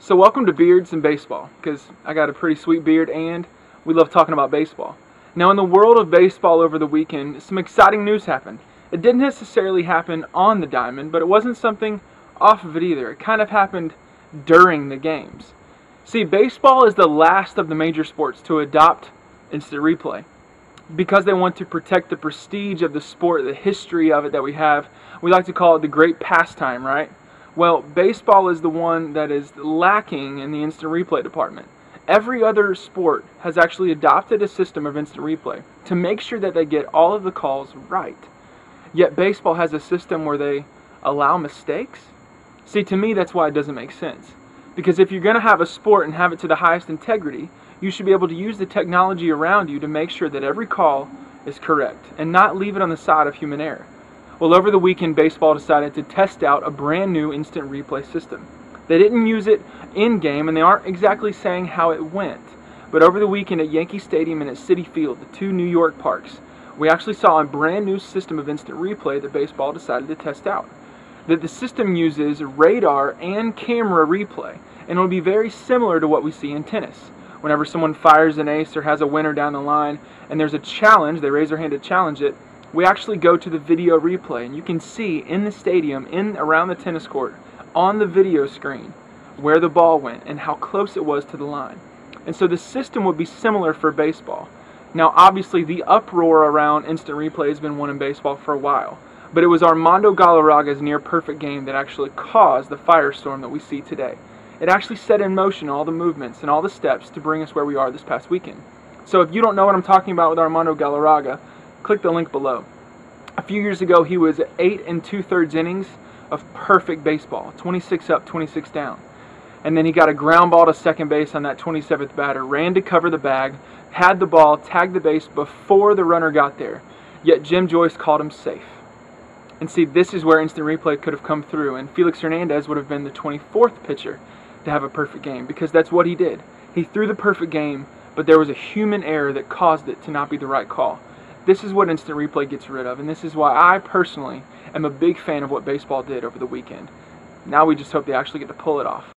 So welcome to Beards and Baseball, because I got a pretty sweet beard and we love talking about baseball. Now in the world of baseball over the weekend, some exciting news happened. It didn't necessarily happen on the diamond, but it wasn't something off of it either. It kind of happened during the games. See, baseball is the last of the major sports to adopt instant replay. Because they want to protect the prestige of the sport, the history of it that we have, we like to call it the great pastime, right? Well, baseball is the one that is lacking in the instant replay department. Every other sport has actually adopted a system of instant replay to make sure that they get all of the calls right. Yet baseball has a system where they allow mistakes. See, to me, that's why it doesn't make sense. Because if you're going to have a sport and have it to the highest integrity, you should be able to use the technology around you to make sure that every call is correct and not leave it on the side of human error. Well, over the weekend, baseball decided to test out a brand new instant replay system. They didn't use it in-game, and they aren't exactly saying how it went. But over the weekend at Yankee Stadium and at Citi Field, the two New York parks, we actually saw a brand new system of instant replay that baseball decided to test out. That the system uses radar and camera replay, and it will be very similar to what we see in tennis. Whenever someone fires an ace or has a winner down the line, and there's a challenge, they raise their hand to challenge it, we actually go to the video replay, and you can see in the stadium, around the tennis court, on the video screen, where the ball went and how close it was to the line. And so the system would be similar for baseball. Now obviously the uproar around instant replay has been one in baseball for a while, but it was Armando Galarraga's near perfect game that actually caused the firestorm that we see today. It actually set in motion all the movements and all the steps to bring us where we are this past weekend. So if you don't know what I'm talking about with Armando Galarraga, click the link below. A few years ago, he was 8 2/3 innings of perfect baseball, 26 up, 26 down. And then he got a ground ball to second base on that 27th batter, ran to cover the bag, had the ball, tagged the base before the runner got there. Yet Jim Joyce called him safe. And see, this is where instant replay could have come through, and Felix Hernandez would have been the 24th pitcher to have a perfect game, because that's what he did. He threw the perfect game, but there was a human error that caused it to not be the right call. This is what instant replay gets rid of, and this is why I personally am a big fan of what baseball did over the weekend. Now we just hope they actually get to pull it off.